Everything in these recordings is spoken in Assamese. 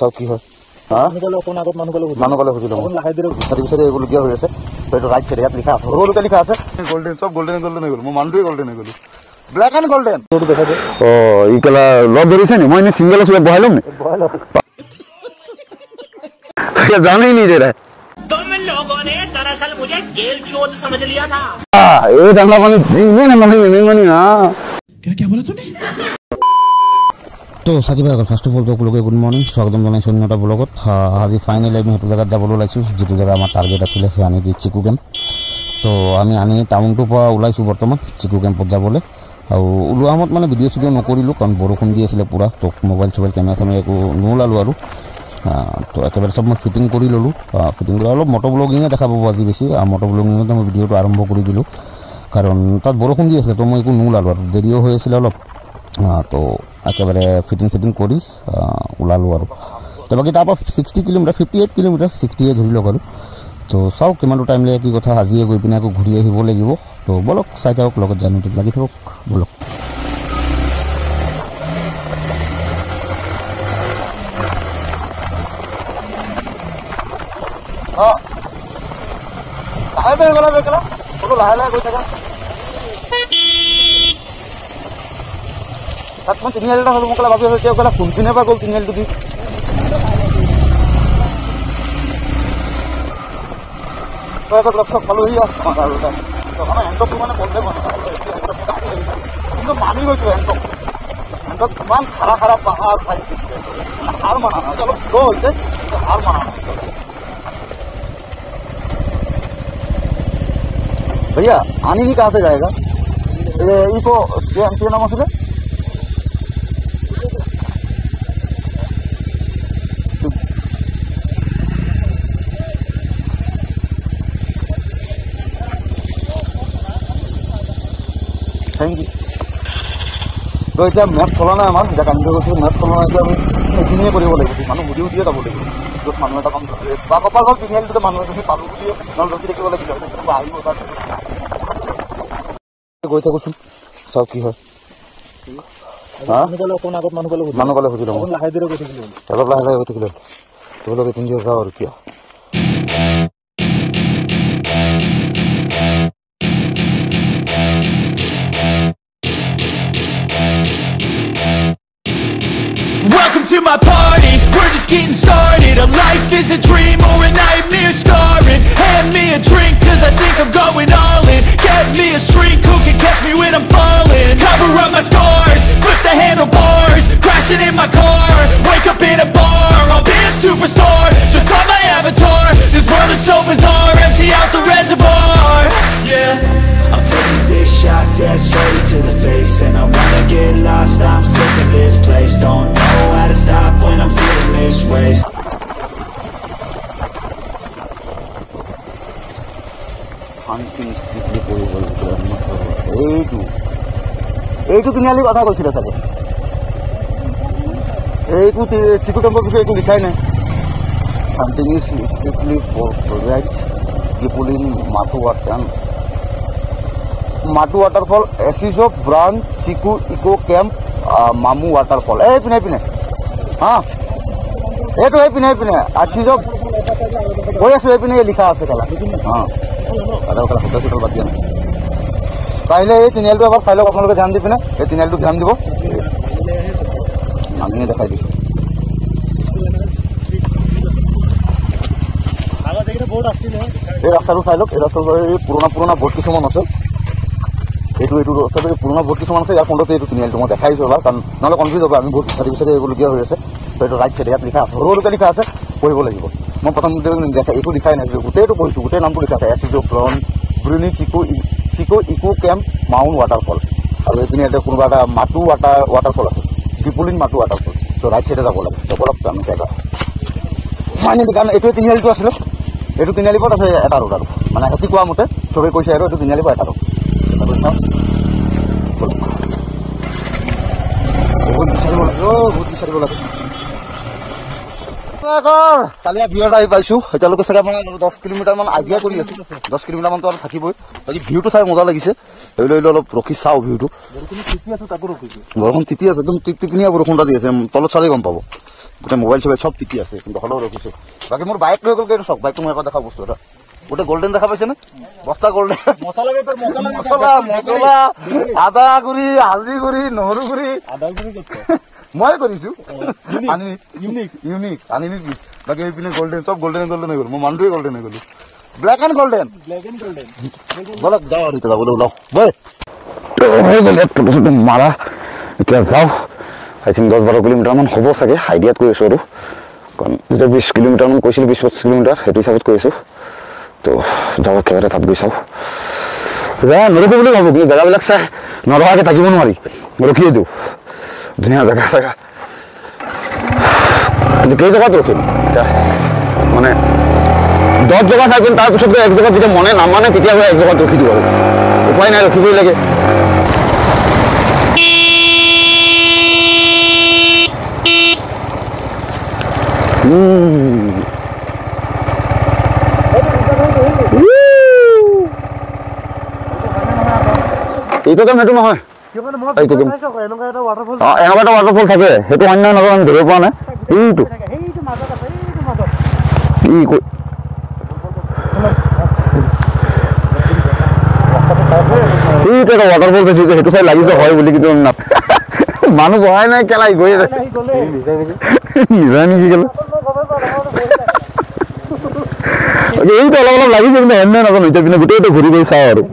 চাওক কি হয় মানুহ গলে খুঁজি লওঁ বিচাৰি বিচাৰি এইবলগীয়া হৈ আছে। তো এইটো ৰাইট চাইডে ইয়াত লিখা আছে, সৰুলৈকে লিখা আছে গোল্ডেন, চব গোল্ডেন গোল্ডেন হৈ গ'ল। মোৰ মানুহটোৱে গোল্ডেন হৈ গ'লো, ব্লেক এণ্ড গোল্ডেন। ই কেলা লগ ধৰিছে নি? মই এনেই চিংগল আছো, বহাই ল'ম নি? জানেই নি দে तुम लोगों ने दरअसल मुझे जेल चोर समझ लिया था। ये धंधा मानी नहीं मानी हाँ। क्या बोला तूने? तो साथी भाई फार्स्ट अफ अल तो लोग गुड मर्निंग स्वागतम जानाइছো অন্যটা ব্লগত। আজি ফাইনালি আমি সেইটো জায়গাত যাবলৈ ওলাইছো যেটো জায়গা আমাৰ টাৰ্গেট আছিল সেই আনি দি চিকু কেম্প। তো আমি আনি টাউনটো পৰা ওলাইছো বৰ্তমান চিকু কেম্পত যাবলৈ। আৰু ওলোৱা সময়ত মানে ভিডিঅ' চিডিঅ' নকৰিলোঁ কাৰণ বৰষুণ দি আছিলে পুৰা, তো মোবাইল চোবাইল কেমেৰা চেমেৰা একো নোলালোঁ আৰু। তো একেবাৰে সব মই ফিটিং কৰি ল'লোঁ। ফিটিং কৰি অলপ মটৰ ব্লগিঙে দেখা পাব আজি বেছি। মটৰ ব্লগিঙতে মই ভিডিঅ'টো আৰম্ভ কৰি দিলোঁ কাৰণ তাত বৰষুণ দি আছিলে, তো মই একো নোলালোঁ আৰু দেৰিও হৈ আছিলে অলপ। তো একেবাৰে ফিটিং চিটিং কৰি ওলালোঁ আৰু। তো বাকী তাৰপৰা 60 কিলোমিটাৰ 58 কিলোমিটাৰ 60 ধৰি লওক আৰু। তো চাওক কিমানটো টাইম লাগে কি কথা, আজিয়ে গৈ পিনে আকৌ ঘূৰি আহিব লাগিব। তো বলক চাই থাকক, লগত জাৰ্ণিটো লাগি থাকক বলক। লাহে লাহে গৈ থাকা। তাত মই তিনিআলি এটা হ'লো, মোক ক'লে ভাবি আছো তেওঁ ক'লে কোনপিনে পৰা গ'ল তিনিআলিটো দি। লগ পালোহি আৰু এণ্টকটো মানে প্ৰব্লেম হয় কিন্তু মানি গৈছোঁ এণ্টক ইমান খাৰা খাৰা পাহাৰ খাইছে মানে হাৰ মানা নাই, অলপ শ্ল' হৈছে হাৰ মানা নাই। भैया आनी ही कहाँ से जाएगा? ये इको क्या नाम है? Thank you. तो এতিয়া মেপ চলা নাই আমাৰ, এতিয়া কামটো কৰিছোঁ মেপ চলা নাই। এতিয়া আমি সেইখিনিয়ে কৰিব লাগিব, মানুহ বুজি উঠিয়ে যাব লাগিব। য'ত মানুহ এটা কাম বা কপাল হওক তিনিআলিটোতে মানুহ এজনী পালোঁ বুলিয়ে নহ'লে ৰখি থাকিব লাগিব। আহিব তাত গৈ থাকোচোন, চাওক কি হয়। মানুহ গ'লে খুজি লওঁ, অলপ লাহে লাহে গৈ থাকিলে তোমালোকে পিন্ধি যাওঁ আৰু কিয়। Welcome to my party, we're just getting started. A life is a dream or a nightmare scarring. Hand me a drink cause I think I'm going all in. Get me a shrink who can catch me when I'm falling. Cover up my scars, flip the handlebars. Crashing in my car, wake up in a bar. I'll be a superstar, just on my avatar. This world is so bizarre, empty out the reservoir. Yeah, I'm taking 6 shots, yeah, straight to the face. And I wanna get lost, I'm sick of this place. Don't know how to stop when I'm feeling this way. এইটো তিনিআলিৰ কথা কৈছিলে চাগে, এইটো চিকু কেম্পৰ বিষয়ে এইটো লিখাই নাই। Hunting is strictly for project Gipulin Matu waterfall, Asiso branch, Chiku Eco Camp, Mamu waterfall. Hey, pine. हाँ ये तो है पिने अच्छी जो कोई ऐसे पिने ये लिखा है कला हाँ अरे कला फोटो शूट बात नहीं पहले ये चैनल पे अगर फाइलों को अपन लोग ध्यान दी पिने ये चैनल तो ध्यान दीबो नाम नहीं दिखाई दी ये रास्ता रू फाइलों ये रास्ता ये पुराना बोर्ड की समान है এইটো সবে পুৰণা বহুত কিছুমান আছে ইয়াৰ ফোনতে এইটো তিনিআলিটো মই দেখাইছোঁ ওলা কাৰণ নহ'লে কনফিউজ হ'ব আমি বহুত বিচাৰি এইবলগীয়া হৈ আছে তো এইটো ৰাইট চাইডে ইয়াত লিখা আছে সৰুলৈকে লিখা আছে পঢ়িব লাগিব মই প্ৰথম দেখা এইটো লিখাই নাই গোটেইটো পঢ়িছোঁ গোটেই নামটো লিখা আছে এছ ব্ৰুনি চিকো ইকো কেম্প মাউণ্ট ৱাটাৰফল আৰু এইপিনে এতিয়া কোনোবা এটা মাটু ৱাটাৰফল আছে ডিপুলিন মাটু ৱাটাৰফল তো ৰাইট চাইডে যাব লাগে তো বলক আমি জেগা মানে কাৰণ এইটোৱে তিনিআলিটো আছিলে এইটো তিনিআলিৰ পৰা আছে এটা ৰোড আৰু মানে সিহঁতি কোৱা মতে চবেই কৈছে আৰু এইটো তিনিআলিৰ পৰা এটা ৰোড बहुत विचार लगे চালিয়া ভিউত আহি পাইছো এতিয়ালৈকে চাগে আমাৰ 10 কিলোমিটাৰ মান আইডিয়া কৰি আছো 10 কিলোমিটাৰ মানতো আৰু থাকিবই আজি ভিউটো চাই মজা লাগিছে লৈ অলপ ৰখি চাওঁ ভিউটো বৰষুণ তিতি আছে একদম টিপটিপিনীয়া বৰষুণটা দি আছে তলত চালেই গম পাব গোটেই মোবাইল চবাইল চব তিতি আছে কিন্তু হ'লেও ৰখিছো বাকী মোৰ বাইক লৈ গ'ল কিন্তু চক বাইকটো মই এবাৰ দেখা বস্তু এটা গোটেই গল্ডেন দেখা পাইছেনে বস্তা গল্ডেন মছলা আদা গুড়ি হালধি গুড়ি নহৰু গুড়ি মই কৰিছো ইউনিক আনিনি বাকী এইপিনে গল্ডেন চব গল্ডেন হৈ গ'ল মই মানুহটোৱে গল্ডেন হৈ গ'লো ব্লেক এণ্ড গল্ডেন বলক যাওঁ আৰু এতিয়া যাবলৈ ওলাওঁ বৈ হৈ গ'ল ফটো চটো মাৰা এতিয়া যাওঁ আই থিংক 10-12 কিলোমিটাৰমান হ'ব চাগে আইডিয়াত কৈ আছোঁ আৰু কাৰণ যেতিয়া 20 কিলোমিটাৰমান কৈছিলোঁ 20-25 কিলোমিটাৰ সেইটো হিচাপত কৈ আছোঁ তো যাওঁ একেবাৰে তাত গৈ চাওঁ নৰখো বুলি ভাবোঁ কিন্তু জেগাবিলাক চাই নৰখাকৈ থাকিব নোৱাৰি ৰখিয়ে দিওঁ ধুনীয়া জেগা চেগা কিন্তু কেই জেগাত ৰখিম এতিয়া মানে 10 জেগা চাই পিনে তাৰপিছত গৈ এক জেগাত যেতিয়া মনে নামানে তেতিয়া গৈ এক জেগাত ৰখি দিওঁ আৰু উপায় নাই ৰখিবই লাগে এইটো কাম সেইটো নহয় এনেকুৱা এটা ৱাটাৰফল থাকে সেইটো অন্য নগৰ আমি ধৰিব পৰা নাই এইটো এইটো এটা ৱাটাৰফল দেখিছে সেইটো চাই লাগিছে হয় বুলি কিন্তু মানুহ বহাই নাই কেলাই গৈ আছে নিজা নেকি গেল এইটো অলপ অলপ লাগিছে কিন্তু অন্য নাজানো এতিয়া পিনে গোটেইটো ঘূৰি গৈ চাওঁ আৰু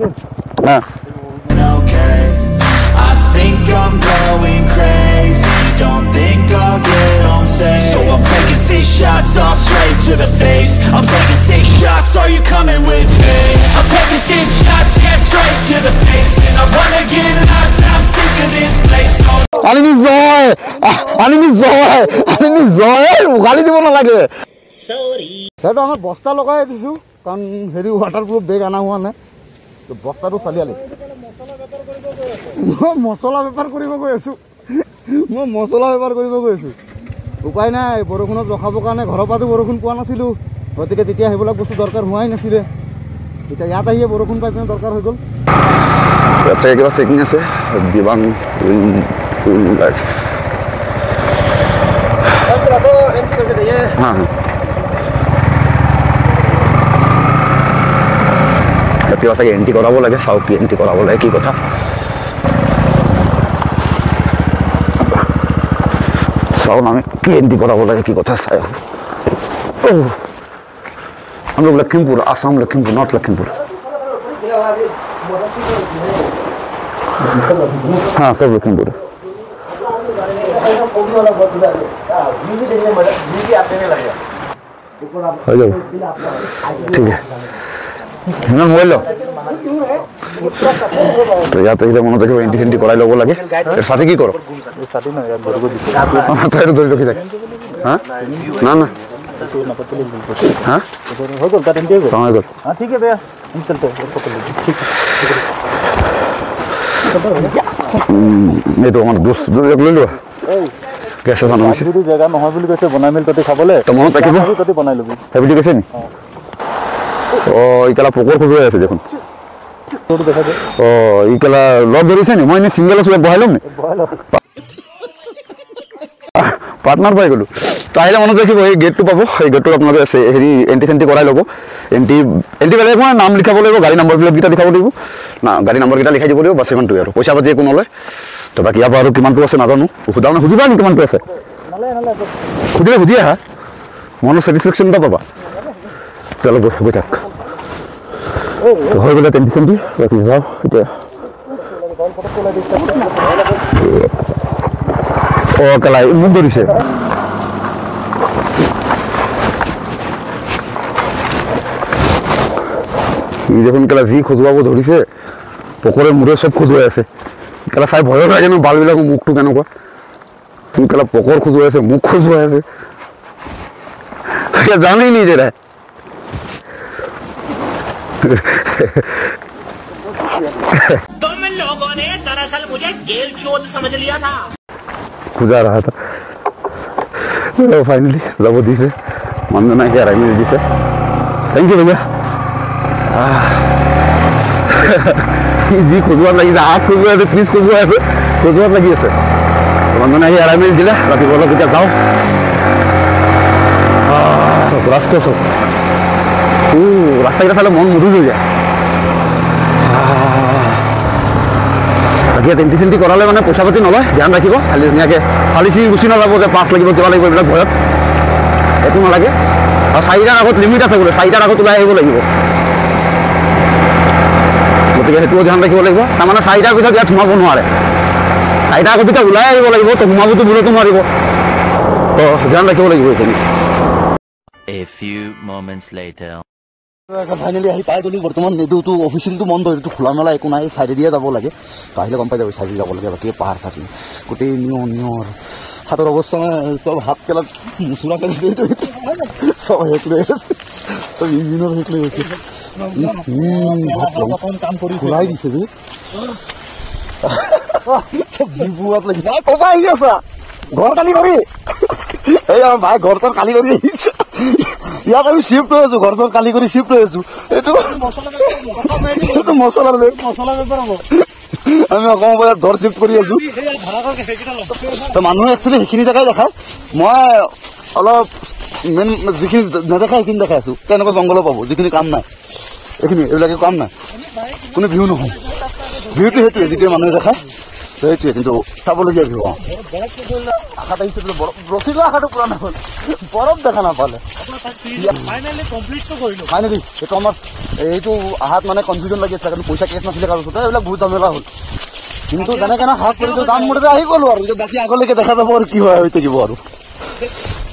I'm going crazy, don't think I'll get on safe. So I'm taking 6 shots all straight to the face. I'm taking 6 shots, are you coming with me? I'm taking 6 shots, yeah, straight to the face. And I wanna get lost, I'm sick of this place. Anime joy, গালি দিব নালাগে সরি সেইটো আমাৰ বস্তা লগাই দিছো কাৰণ হেৰি ৱাটাৰপ্ৰুফ বেগ আনা হোৱা নাই তো বস্তাটো চালিয়ালে মছলা বেপাৰ কৰিব গৈ আছো উপায় নাই বৰষুণত ৰখাবৰ কাৰণে ঘৰৰ পৰাতো বৰষুণ পোৱা নাছিলোঁ গতিকে তেতিয়া সেইবিলাক বস্তু দৰকাৰ হোৱাই নাছিলে এতিয়া ইয়াত আহিয়ে বৰষুণ পাই পিনে দৰকাৰ হৈ গ'ল আচ্ছা কিবা চেকিং আছে দিবাং কিবা চাগে এণ্ট্ৰি কৰাব লাগে চাওক কি এণ্ট্ৰি কৰাব লাগে কি কথা চাওক আমি কি এণ্ট্ৰি কৰাব লাগে কি কথা চাই हम लोग लखीमपुर आसाम लखीमपुर नॉर्थ लखीमपुर हाँ सब लखीमपुर ठीक है मोबाइल लो तो ইয়াতে আহিলে মনত ৰাখিব এণ্টি চেণ্টি কৰাই ল'ব লাগে এর সাথে কি করো তো এটা ধরে রাখি থাকে হ্যাঁ না না हाँ हो गया का टेंटी हो गया हां ठीक है भैया हम चलते हैं पकड़ लीजिए ठीक ये तो हमारा दोस्त ले लो कैसे बना है दूर जगह নহয় বুলি কৈছে বনাই মেল ততে খাবলে তো মনত ৰাখিব ততে বনাই লবি হেবিটি কৈছে নি ও ইকলা পকৰ খুজুই আছে দেখোন তোৰ দেখা দে ও ইকলা লগ ধৰিছে নি মই নি সিঙ্গেল আছে বহাইলম নি পাৰ্টনাৰ পাই গলো তো আহিলে মনত ৰাখিব এই গেটটো পাব এই গেটটো আপোনালোকে হেৰি এণ্টি চেণ্টি কৰাই ল'ব এণ্টি বেলেগ মই নাম লিখাব লাগিব গাড়ী নম্বৰ বিলাকটা লিখাব লাগিব না গাড়ী নম্বৰ কেইটা লিখাই দিব লাগিব বাছ ইমানটো আৰু পইচা পাতি একো নলয় তো বাকি ইয়াৰ পৰা আৰু কিমানটো আছে নাজানো সুধিবা নি কিমানটো আছে সুধি আহা মনৰ ছেটিছফেকশ্যন এটা পাবা চলো গৈ থাক হৈ গ'লে এণ্টি চেণ্টি ৰাখি যাওঁ এতিয়া ও কেলাই মুখ ধৰিছে ই দেখোন কেলা যি খজুৱাব ধৰিছে পকৰে মূৰে চব খজুৱাই আছে কেলা চাই ভয় লাগে ন বালবিলাকৰ মুখটো কেনেকুৱা কেলা পকৰ খজুৱাই আছে মুখ খজুৱাই আছে জানেই নি যেটা तुम लोगों ने दरअसल मुझे जेल चोर समझ लिया था खुजा रहा था ফাইনেলি যাব দিছে মানুহজনে এৰাই মেলি দিছে থেংক ইউ ভৈয়া যি খোজোৱাত লাগিছে হাত খোজোৱা আছে পিছ খোজোৱা আছে খোজোৱাত লাগি আছে মানুহজনে আহি এৰাই মেলি দিলে ৰাতিপুৱা অলপ এতিয়া যাওঁ ৰাস্তা চব ৰাস্তাকেইটা চালে মন মধুৰ হৈ যায় বাকী টেণ্টি চেণ্টি কৰালে মানে পইচা পাতি নলয় ধ্যান ৰাখিব খালি ধুনীয়াকৈ ফালি চিঙি গুচি নাযাব যে পাছ লাগিব কিবা লাগিব এইবিলাক ভয়ত একো নালাগে আৰু 4টাৰ আগত লিমিট আছে বোলে 4টাৰ আগত ওলাই আহিব লাগিব গতিকে সেইটোও ধ্যান ৰাখিব লাগিব তাৰমানে 4টাৰ পিছত ইয়াত সোমাব নোৱাৰে 4টাৰ আগত এতিয়া ওলাই আহিব লাগিব তো সোমাবতো বোলেতো নোৱাৰিব তো ধ্যান ৰাখিব লাগিব এইখিনি A few moments later. Finally আহি পাই গ'লো বৰ্তমান এইটোতো অফিচিয়েলটো বন্ধ এইটো খোলা মেলা একো নাই চাইডে দিয়ে যাব লাগে আহিলে গম পাই যাব চাইডে যাব লাগে বাকী পাহাৰ চাৰি গোটেই নিয়ৰ হাতৰ অৱস্থা চব হাত পেলাত মুচুৰা কৰিছে এইটো চব শেষ লৈ আছে চব ইঞ্জিনৰ শেষ লৈ আছে খোলাই দিছে চব বিপুৱাত লাগি ক'বা আহি আছা ঘৰ কালি কৰি এই আমাৰ ভাই ঘৰ তোৰ কালি কৰি আহিছে ইয়াত আমি শিফ্ট হৈ আছো ঘৰ তোৰ কালি কৰি শিফ্ট হৈ আছো এইটো মছলাৰ আমি অসমৰ বজাৰত ঘৰ শিফ্ট কৰি আছো তো মানুহে একচুৱেলি সেইখিনি জেগাই দেখায় মই অলপ মেইন যিখিনি নেদেখায় সেইখিনি দেখাই আছো তেনেকুৱা জংঘলো পাব যিখিনি কাম নাই এইখিনি এইবিলাকে কাম নাই কোনো ভিউ নহয় ভিউটো সেইটোৱে যিটোৱে মানুহে দেখায় সেইটোৱে কিন্তু চাবলগীয়া ভিউ আশাত আহিছে ৰচিলো আশাটো পুৰা নহ'ল বৰফ দেখা নাপালে ফাইনেলি এইটো আমাৰ এইটো আহাত মানে কনফিউজন লাগি আছে কাৰণ পইচা কেছ নাছিলে কাৰো ওচৰত এইবিলাক বহুত ঝামেলা হ'ল কিন্তু যেনেকে না হাত কৰিছো দাম মতে আহি গ'লো আৰু বাকী আগলৈকে দেখা যাব আৰু কি হয় হৈ থাকিব আৰু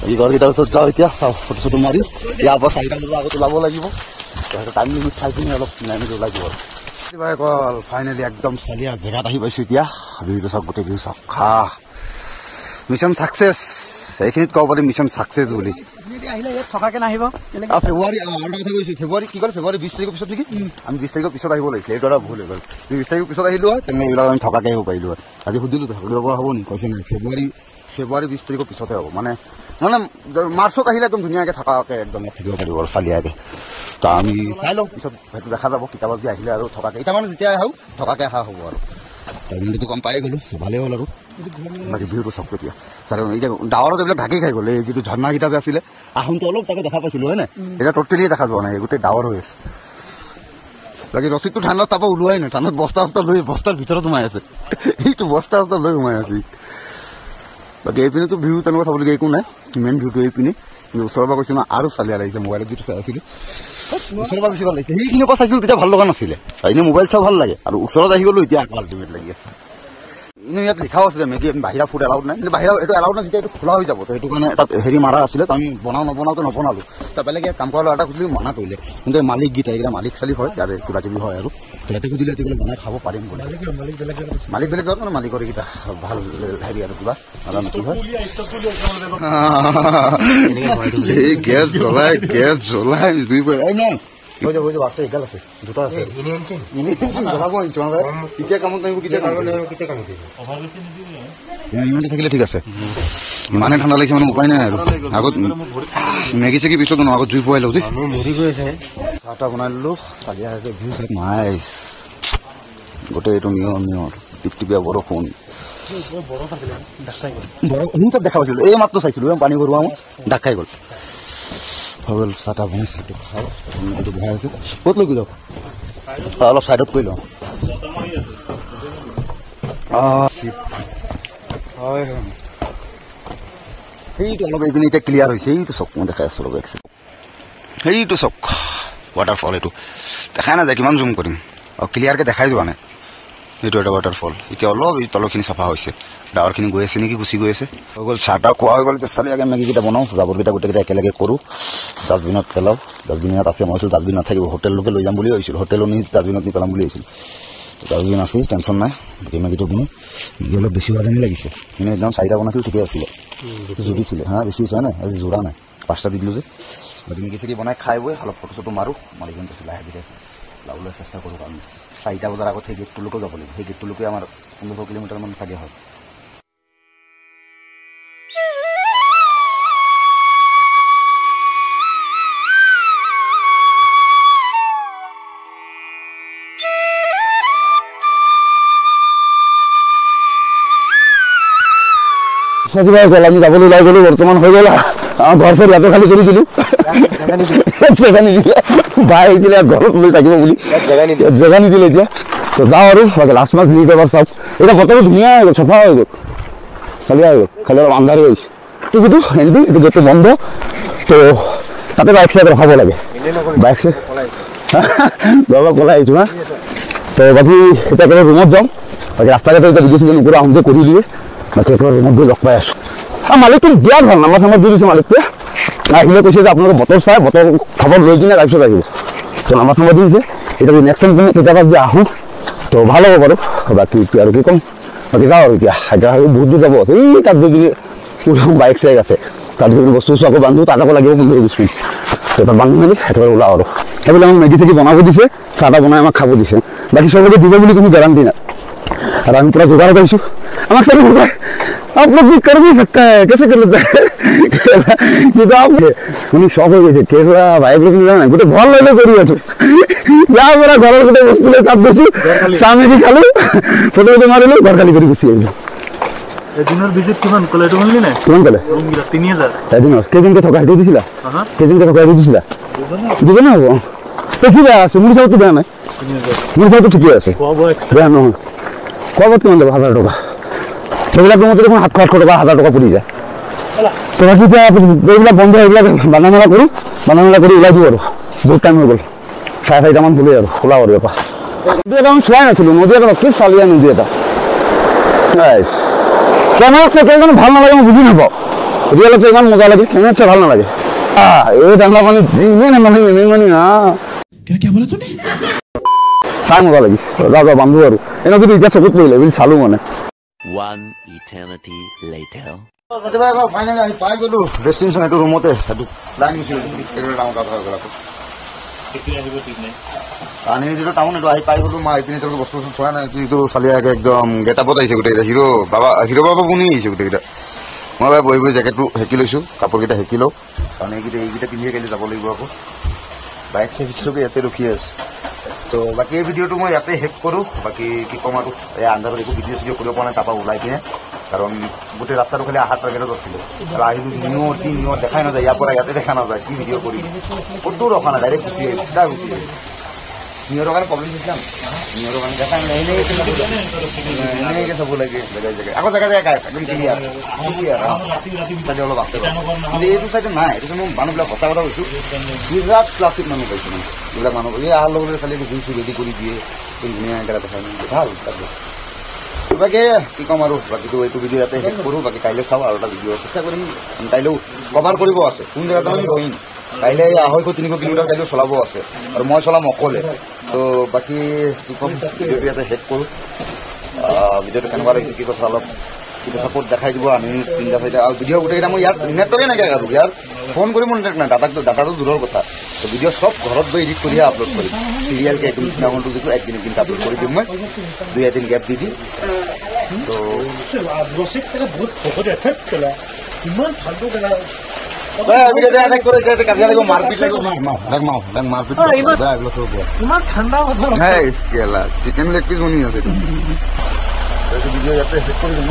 এই ঘৰকেইটাৰ ওচৰত যাওঁ এতিয়া চাওঁ ফটো চটো মাৰি ইয়াৰ পৰা 4টা বজাৰ আগত ওলাব লাগিব টাইম লিমিট চাই কিনে অলপ লাইনত ওলাই দিব আৰু কল ফাইনেলি একদম চালিয়া জেগাত আহি পাইছো এতিয়া ভিউটো চাওক গোটেই ভিউ চাওক খা মিছন ছাকচেছ এইখিনিত ক'ব পাৰিম মিছন ছাকচেছ বুলি থকাকে নাহিব ফেব্ৰুৱাৰী আৰু এটা কথা কৈছো ফেব্ৰুৱাৰী কি ক'ল ফেব্ৰুৱাৰী 20 তাৰিখৰ পিছত নেকি আমি 20 তাৰিখৰ পিছত আহিব লাগিছিলে এইটো এটা ভুল হৈ গ'ল 20 তাৰিখৰ পিছত আহিলো হয় তেনে এইবিলাক আমি থকাকে আহিব পাৰিলো হয় আজি সুধিলো থাকিব পৰা হ'ব নেকি কৈছে নাই ফেব্ৰুৱাৰী 20 তাৰিখৰ পিছতে হ'ব মানে মাৰ্চত আহিলে একদম ধুনীয়াকৈ থকাকে একদম থাকিব পাৰিব আৰু চালিয়াকৈ তো আমি চাই লওঁ পিছত সেইটো দেখা যাব কিতাপত যে আহিলে আৰু থকাকৈ এতিয়া মানে যেতিয়া আহোঁ থকাকৈ অহা হ'ব আৰু টাইমটো কম পাই গ'লো ভালেই হ'ল আৰু বাকী ভিউটো চব এতিয়া চাৰ এতিয়া ডাৱৰত এইবিলাক ঢাকি খাই গ'ল এই যিটো ঝৰ্ণাকেইটা যে আছিলে আহোঁতে অলপ তাকে দেখা পাইছিলোঁ হয় নাই এতিয়া ট'টেলিয়ে দেখা যোৱা নাই গোটেই ডাৱৰ হৈ আছে বাকী ৰচিদটো ঠাণ্ডাত তাৰপৰা ওলোৱাই নাই ঠাণ্ডাত বস্তা লৈ বস্তাৰ ভিতৰত সোমাই আছে এইটো বস্তা লৈ সোমাই আছে বাকী এইপিনেতো ভিউ তেনেকুৱা চাবলগীয়া একো নাই মেইন ভিউটো এইপিনে কিন্তু ওচৰৰ পৰা কৈছোঁ নহয় আৰু চালিয়া লাগিছে মোবাইলত যিটো চাই আছিলোঁ ওচৰৰ পৰা বেছি ভাল লাগিছে সেইখিনিৰ পৰা চাইছিলোঁ তেতিয়া ভাল লগা নাছিলে এনেই মোবাইল চাই ভাল লাগে আৰু ওচৰত আহি গ'লো এতিয়া আকৌ আল্টিমেট লাগি আছে এনেই ইয়াত লিখাও আছিলে মেগী বাহিৰা ফুড এলাউড নাই কিন্তু বাহিৰা এইটো এলাউড নাই যেতিয়া এইটো খোলা হৈ যাব তো সেইটো কাৰণে এটা হেৰি মাৰা আছিলে তো আমি নবনাওঁতো নবনালোঁ তাৰ বেলেগে কাম কৰা ল'ৰা এটা সুধিলোঁ মানা কৰিলে কিন্তু মালিককেইটা এইকেইটা মালিক চালিক হয় ইয়াৰে কিবা কিবি হয় আৰু সিহঁতে সুধিলে আজিকালি বনাই খাব পাৰিম বুলি মালিক বেলেগ যাওক মানে মালিকৰ এইকেইটা ভাল হেৰি আৰু কিবা নাজানো কি হয় গেছ জ্বলাই জুই হৈ যাব আছে এগাল আছে দুটা আছে জ্বলাব কেতিয়া কামত নাহিব ইমানটো থাকিলে ঠিক আছে ইমানে ঠাণ্ডা লাগিছে মানে উপায় নাই আৰু আগত মেগী চেগি পিছত আগত জুই পোৱাই লওঁ দেই চাহ তাহ বনাই ললোঁ চালিয়া ভিউ চাই নাইচ গোটেই এইটো নিয়ৰ টিপটিপীয়া বৰষুণ তাত দেখা পাইছিলোঁ এই মাত্ৰ চাইছিলোঁ পানী ভৰোৱা মই ডাক খাই গ'ল হৈ গ'ল চাহ তাহ বনাইছে এইটো খাওঁ এইটো বহাই আছে ক'ত লৈ গৈ যাওক অলপ ছাইডত কৰি লওঁ হয় সেইটো অলপ এইপিনে এতিয়া ক্লিয়াৰ হৈছে এইটো চক মই দেখাই আছোঁ অলপ সেইটো চক ৱাটাৰফল এইটো দেখাই নাযায় কিমান জুম কৰিম আৰু ক্লিয়াৰকৈ দেখাই যোৱা নাই এইটো এটা ৱাটাৰফল এতিয়া অলপ এই তলৰখিনি চাফা হৈছে ডাৱৰখিনি গৈ আছে নেকি গুচি গৈ আছে হৈ গ'ল চাহ তাহ খোৱা হৈ গ'ল এতিয়া চালি আগে মেগীকেইটা বনাওঁ জাবৰকেইটা গোটেইকেইটা একেলগে কৰোঁ ডাষ্টবিনত পেলাওঁ ডাষ্টবিনত আছে মই ভাবিছোঁ ডাষ্টবিন নাথাকিব হোটেললৈকে লৈ যাম বুলি ভাবিছিলোঁ হোটেলো নি ডাষ্টবিনত নি পেলাম বুলি ভাবিছিলোঁ ডাষ্টবিন আছে টেনশ্যন নাই বাকী মেগীটো বনাওঁ মেগী অলপ বেছি হোৱা যেনেই লাগিছে কিন্তু একদম 4টা বনাইছিলোঁ ঠিকে আছিলে জুৰিছিলে হা বেছি হৈছে নাই আজি জোৰা নাই 5টা দি দিলোঁ যে বাকী মেগী চেগি বনাই খাই বৈ অলপ ফটো চটো মাৰোঁ মালিকজন কৈছোঁ লাহে ধীৰে ওলাবলৈ চেষ্টা কৰোঁ আমি 4টা বজাৰ আগত সেই গেটটোলৈকে যাব লাগিব সেই গেটটোলৈকে আমাৰ 15 কিলোমিটাৰমান চাগে হয় কিবা গ'ল আমি যাবলৈ ওলাই গ'লো বৰ্তমান হৈ গ'ল আমাৰ ঘৰ চৰ ইয়াতে খালী কৰি দিলোঁ জেগা নিদিলে বাই আহিছিলে ঘৰত লৈ থাকিব বুলি জেগা নিদিলে এতিয়া তো যাওঁ আৰু বাকী লাষ্ট মাছ ভিডিঅ' এবাৰ চাওক এতিয়া বতৰটো ধুনীয়া হৈ গ'ল চফা হৈ গ'ল চালিয়া হৈ গ'ল খালি অলপ আন্ধাৰ হৈ গৈছে তো যিটো হেণ্ডি এইটো গেটটো বন্ধ তো তাতে বাইক চাইক ৰখাব লাগে বাইক চাইক অলপ কলাই আহিছোঁ হা তো বাকী এতিয়া একেবাৰে ৰুমত যাওঁ বাকী ৰাস্তা ঘাটে এতিয়া ভিডিঅ' চিডিঅ' নকৰা আহোঁতে কৰি দিয়ে বাকী একেবাৰে ৰুমত গৈ লগ পাই আছোঁ মালিকটো বিৰাট ভাল নাম্বাৰ চাম্বাৰ দি দিছে মালিকটোৱে আহিলে কৈছে যে আপোনালোকে বতৰ চাই বতৰ খবৰ লৈ কিনে তাৰপিছত আহিব তো নাম্বাৰ চাম্বাৰ দি দিছে এতিয়া নেক্সট টাইম কেতিয়াবা যদি আহোঁ তো ভাল হ'ব বাৰু বাকী এতিয়া আৰু কি ক'ম বাকী যাওঁ আৰু এতিয়া বহুত দূৰ যাব আছে এই তাত যদি বাইক চাইক আছে তাত যদি বস্তু চস্তু আকৌ বান্ধো তাত আকৌ লাগিব 15-20 মিনিট তো তাত বান্ধি মেলি একেবাৰে ওলাওঁ আৰু এইবিলাক আমাক মেগী চেগি বনাব দিছে চাহ তাহ বনাই আমাক খাব দিছে বাকী চবকে দিব বুলি কোনো গেৰাণ্টি নাই আৰু আমি পুৰা যোগাৰ কৰিছোঁ আমাক চাই ভগাই आप लोग भी कर भी सकता है कैसे कर लेता है उन्हें शौक हो गए केरला भाई लोग नहीं गोटे घर लैले करी आছো या मेरा घर गोटे वस्तु ले ताप बसु सामने भी खालु फोटो तो मारिलो घर खाली करी बसि आइलो ए दिनर विजिट किमान कले तो मनली ना कोन कले 3000 दिनर केदिन के थका हेतु दिसिला केदिन के थका हेतु दिसिला दिबे ना हो तो কি বেয়া আছে মোৰ চাও তো বেয়া নাই মোৰ চাও তো ঠিকই আছে বেয়া নহয় কব কিমান দেব 1000 টাকা এইবিলাক মতে দেখোন 700 টাকা 1000 টাকা পৰি যায় তো বাকি এইবিলাক বন্ধ এইবিলাক বানামেলা কৰি ওলাই দিওঁ আৰু বহুত টাইম হৈ গ'ল 4:30 মান হ'লে আৰু খোলা আৰু এপা এটা আমি চোৱাই নাছিলোঁ নদী এটা কি চালিয়া নদী এটা নাইচ কেমেৰা আছে কেইজন ভাল নালাগে মই বুজি নাপাওঁ ৰিয়েলত ইমান মজা লাগে কেমেৰা আছে ভাল নালাগে এই ডাঙৰ মানে ইমান মানে क्या बोला तूने চাই মজা লাগিছে যাওঁ বান্ধো আৰু এনে যদি এতিয়া চকুত পৰিলে বুলি চালোঁ মানে One eternity later. ফাইনেলি আমি পাই গ'লো ডেষ্টিনেশ্যন এইটো ৰুমতে লাইন গুচি আনি যিটো টাউন এইটো আহি পাই গ'লো মই এইপিনে তেওঁলোকে বস্তু চোৱা নাই যিটো চালিয়াকে একদম গেটাপত আহিছে গোটেইকেইটা হিৰ' বাবা বনি আহিছে গোটেইকেইটা মই বাৰু বহি জেকেটটো সেকি লৈছোঁ কাপোৰকেইটা সেকি লওঁ কাৰণ এইকেইটা পিন্ধিয়ে কাইলৈ যাব লাগিব আকৌ বাইক চাইক হিচাপে ইয়াতে ৰখি আছে তো বাকী এই ভিডিঅ'টো মই ইয়াতে শেষ কৰোঁ বাকী কি ক'ম আৰু এই আন্ধাৰত একো ভিডিঅ' চিডিঅ' কৰিব পৰা নাই তাৰপৰা ওলাই কিনে কাৰণ গোটেই ৰাস্তাটো খালি আহাৰ টাৰ্গেটত আছিলে আৰু আহিলোঁ নিয়ৰ দেখাই নাযায় ইয়াৰ পৰা ইয়াতে দেখা নাযায় কি ভিডিঅ' কৰিম ক'তো ৰখা নাই ডাইৰেক্ট গুচি আহিছে চিধা গুচি আহিছে নিয়ৰৰ কাৰণে প্ৰব্লেম দিছিলাম নিয়ৰৰ কাৰণে দেখাই নাই এনেকৈ চাব লাগে জেগাই আকৌ জেগা একদম ক্লিয়াৰ অলপ আছে কিন্তু এইটো চাইডে নাই এইটো মই মানুহবিলাক সঁচা কথা কৈছোঁ বিৰাট ক্লাছিক মানুহ পাইছোঁ মানে এইবিলাক মানুহ এই অহাৰ লগে লগে চালি ঘূৰি ৰেডি কৰি দিয়ে ধুনীয়া একেটা দেখাই ভাল বাকী কি ক'ম আৰু বাকীটো এইটো ভিডিঅ' ইয়াতে শেষ কৰোঁ বাকী কাইলৈ চাওঁ আৰু এটা ভিডিঅ' চেষ্টা কৰিম কাইলৈও কভাৰ কৰিব আছে কোন জেগাত আমি ৰহিম কাইলৈ 250-300 কিলোমিটাৰ কাইলৈ চলাব আছে আৰু মই চলাম অকলে তো বাকী কি ক'ম ভিডিঅ'টো ইয়াতে শেষ কৰোঁ ভিডিঅ'টো কেনেকুৱা লাগিছে কি কথা অলপ কিবা চাপৰ্ট দেখাই দিব আমি 3-4 আৰু ভিডিঅ' গোটেইকেইটা মই ইয়াত নেটৱৰ্কে নাইকিয়া আৰু ইয়াৰ ফোন কৰি মোৰ নেটৱৰ্ক নাই ডাটাটো দূৰৰ কথা তো ভিডিঅ' চব ঘৰত গৈ এডিট কৰিহে আপলোড কৰিম চিৰিয়েলকৈ একদিন চিনেমাটো যিটো একদিন আপলোড কৰি দিম মই 2-3 গেপ দি দিম তো মাৰপিট চিকেন লেগ পিছ বনি আছে ভিডিঅ' ইয়াতে শেষ কৰি দিম